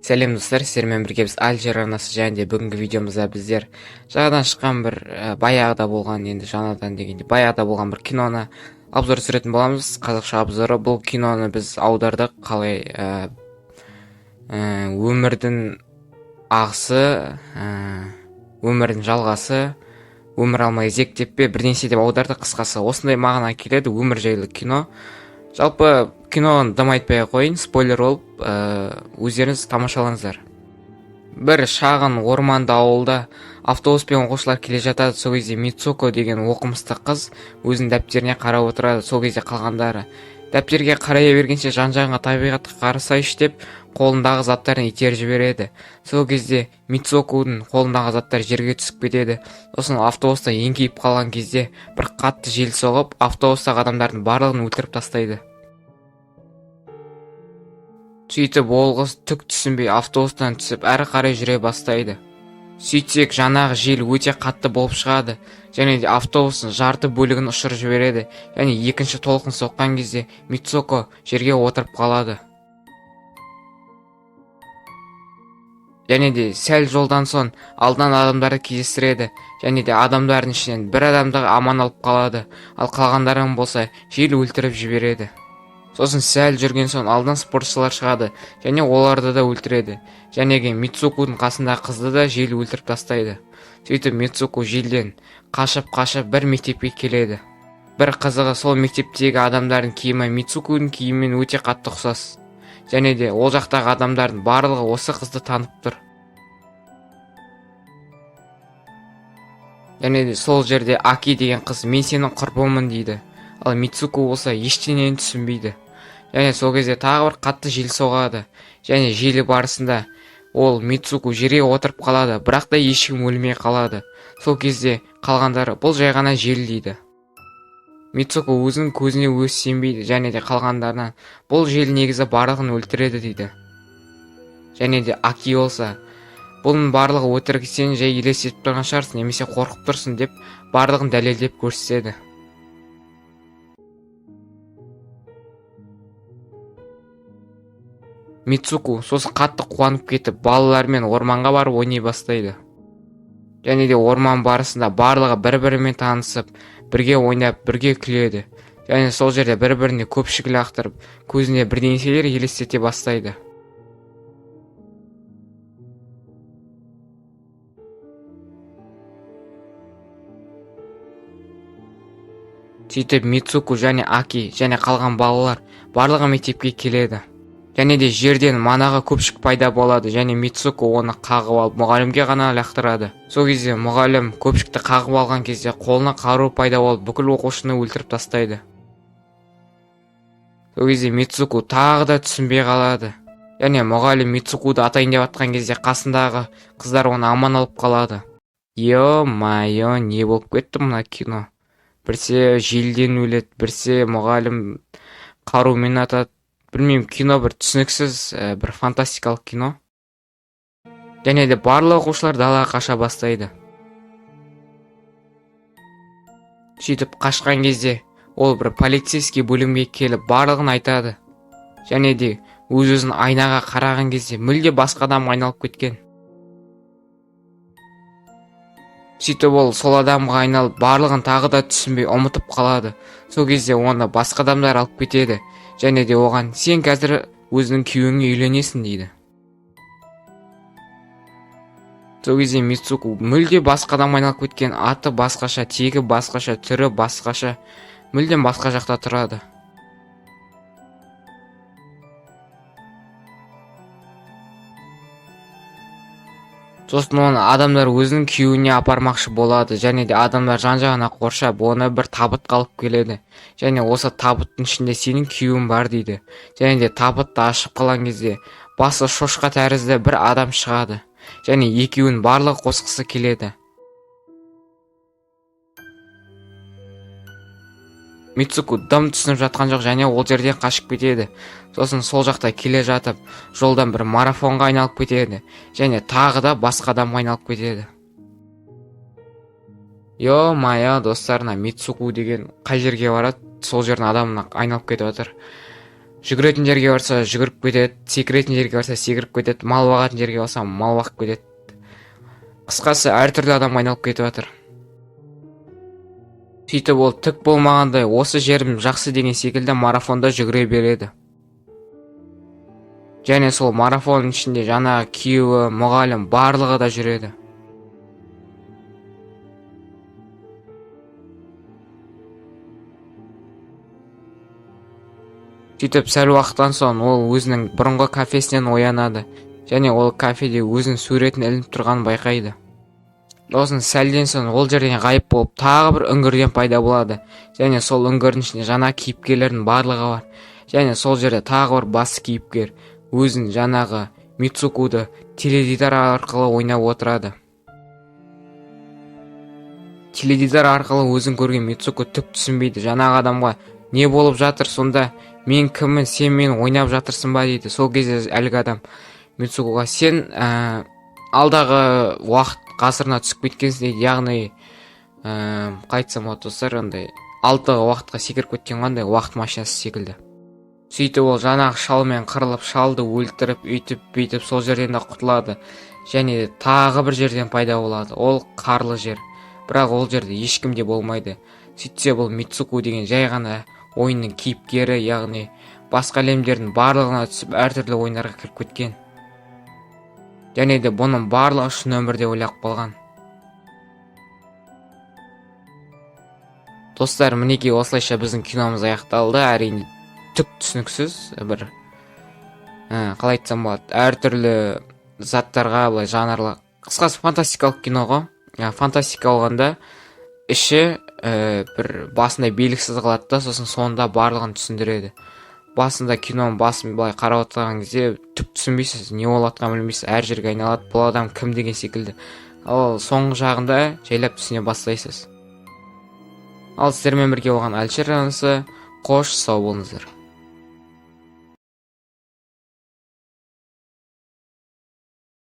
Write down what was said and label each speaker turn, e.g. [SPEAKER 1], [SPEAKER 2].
[SPEAKER 1] Сәлем достар, сіздермен бірге біз Алжир арнасы жайында бүгінгі видеомызда біздер жаңадан шыққан бір баяғыда болған, енді жаңадан дегенде баяғыда болған бір киноны обзор түсіретін боламыз. Қазақша обзоры. Бұл киноны біз аудардық. Қалай өмірдің ағысы, өмірдің жалғасы, өмір алмай зектеп пе бірнәрсе деп аудардық. Қысқасы осындай мағына келеді, өмір жайлы кино. Жалпы киноны дым айтпай қойын, спойлер болып, өздеріңіз тамашалаңыздар. Бір шағын орманды ауылда автобуспен оқушылар келе жатады. Сол кезде Мицуко деген оқымысты қыз өзінің дәптеріне қарап отырады. Сол кезде қалғандары дәптерге қарай бергенше жан-жағыңа табиғатқа қарасайшы деп қолындағы заттарын итеріп жібереді. Сол кезде Мицуконың қолындағы заттар жерге түсіп кетеді. Сосын автобуста еңкейіп қалған кезде бір қатты жел соғып, автобустағы адамдардың барлығын өлтіріп тастайды. Сөйтіп ол қыз түк түсінбей автобустан түсіп әрі қарай жүре бастайды. Сөйтсек жаңағы жел өте қатты болып шығады, және де автобустың жарты бөлігін ұшырып жібереді. Және екінші толқын соққан кезде Мицуко жерге отырып қалады. Және де сәл жолдан соң алдан адамдарды кездестіреді, және де адамдардың ішінен бір адамды аман алып қалады, ал қалғандарын болса жел өлтіріп жібереді. Сосын сәл жүрген соң алдан спортшылар шығады, және оларды да өлтіреді. Және Мицуконың қасындағы қызды да жел өлтіріп тастайды. Сөйтіп Мицуко желден қашып бір мектепке келеді. Бір қызығы, сол мектептегі адамдардың киімі Мицуконың киімімен өте қатты ұқсас. Және де ол жақтағы адамдардың барлығы осы қызды танып тұр. Және де сол жерде Аки деген қыз мен сенің құрбымын дейді. Ал Мицуко болса ештеңені түсінбейді. Және сол кезде тағы бір қатты жел соғады. Және желі барысында ол Мицуко жерге отырып қалады, бірақ та ешкім өлмей қалады. Сол кезде қалғандары бұл жай ғана жел дейді. Мицуко өзінің көзіне өзі сенбейді, және де қалғандарынан бұл жел негізі барлығын өлтіреді дейді. Және де Аки болса, бұның барлығы өтірік, сен жай елестетіп тұрған шығарсың, немесе қорқып тұрсың деп барлығын дәлелдеп көрсетеді. Мицуко сосын қатты қуанып кетіп, балалармен орманға барып ойнай бастайды. Және де орман барысында барлығы бір-бірімен танысып, бірге ойнап, бірге күледі. Және сол жерде бір-біріне көпшік лақтырып, көзіне бірдеңселер елестете бастайды. Сөйтіп Мицуко және Аки және қалған балалар барлығы мектепке келеді. Және де жерден манаға көпшік пайда болады, және Мицуко оны қағып алып мұғалімге ғана лақтырады. Сол кезде мұғалім көпшікті қағып алған кезде қолына қару пайда болып бүкіл оқушыны өлтіріп тастайды. Сол кезде Мицуко тағы да түсінбей қалады. Және мұғалім Мицукоды атайын деп атқан кезде қасындағы қыздар оны аман алып қалады. Йо-майо, не болып кетті мына кино? Бірсе желден өледі, бірсе мұғалім қарумен атады. Білмеймін, кино бір түсініксіз, бір фантастикалық кино. Және де барлық оқушылар далаға қаша бастайды. Сөйтіп қашқан кезде ол бір полицейский бөлімге келіп барлығын айтады. Және де өз-өзін айнаға қараған кезде мүлде басқа адам айналып кеткен. Сөйтіп ол сол адамға айналып барлығын тағы да түсінбей ұмытып қалады. Сол кезде оны басқа адамдар алып кетеді. Және де оған сен қазір өзінің күйеуіңе үйленесің дейді. Сол кезде Мицуко мүлде басқа адам айналып кеткен, аты басқаша, тегі басқаша, түрі басқаша, мүлдем басқа жақта тұрады. Сосын оны адамдар өзінің күйеуіне апармақшы болады, және де адамдар жан-жағына қоршап, оны бір табытқа алып келеді. Және осы табыттың ішінде сенің күйеуің бар дейді. Және де табытты ашып қалған кезде басы шошқа тәрізді бір адам шығады. Және екеуін барлығы қосқысы келеді. Мицуко дым түсініп жатқан жоқ, және ол жерден қашып кетеді. Сосын сол жақта келе жатып, жолдан бір марафонға айналып кетеді, және тағы да басқа адам айналып кетеді. Йо-майо, достарына Мицуко деген қай жерге барады, сол жердің адамына айналып кетіп отыр. Жүгіретін жерге барса жүгіріп кетеді, секіретін жерге барса секіріп кетеді, мал бағатын жерге барса мал бағып кетеді. Қысқасы әртүрлі адамға айналып кетіп жатыр. Сөйтіп ол түк болмағандай осы жерім жақсы деген секілді марафонда жүгіре береді. Және сол марафонның ішінде жаңағы күйеуі, мұғалім барлығы да жүреді. Сөйтіп сәл уақыттан соң ол өзінің бұрынғы кафесінен оянады, және ол кафеде өзінің суретін ілініп тұрғанын байқайды. Осын сәлден соң ол жерден ғайып болып тағы бір үңгірден пайда болады, және сол үңгірдің ішінде жаңа кейіпкерлердің барлығы бар. Және сол жерде тағы бір басты кейіпкер өзін жаңағы Мицукуды теледидар арқылы ойнап отырады. Теледидар арқылы өзін көрген Мицуку түк түсінбейді. Жаңағы адамға не болып жатыр сонда, мен кіммін, сен мені ойнап жатырсың ба дейді. Сол кезде әлгі адам Мицукуға сен алдағы уақыт ғасырына түсіп кеткенсің дейді. Яғни қайтсам болады достар, андай алдағы уақытқа секіріп кеткен қандай уақыт машинасы секілді. Сөйтіп ол жаңағы шалмен қырылып, шалды өлтіріп, үйтіп сол жерден де құтылады. Және тағы бір жерден пайда болады. Ол қарлы жер. Бірақ ол жерде ешкім де болмайды. Сөйтсе бұл Мицуку деген жай ғана ойынның кейіпкері, яғни басқа әлемдердің барлығына түсіп әртүрлі ойындарға кіріп кеткен. Және де бұның барлығы шын өмірде ойлап қалған. Достар, мінекей осылайша біздің киномыз аяқталды. Әрине түк түсініксіз, бір қалай айтсам болады, әртүрлі заттарға былай жанрлы, қысқасы фантастикалық кино ғой. Фантастика болғанда іші бір басында белгісіз қалады да, сосын соңында барлығын түсіндіреді. Басында киноның басын былай қарап отырған кезде түк түсінбейсіз, не болып жатқанын білмейсіз, әр жерге айналады, бұл адам кім деген секілді. Ал соңғы жағында жайлап түсіне бастайсыз. Ал сіздермен бірге болған Әлішер анасы, қош сау болыңыздар.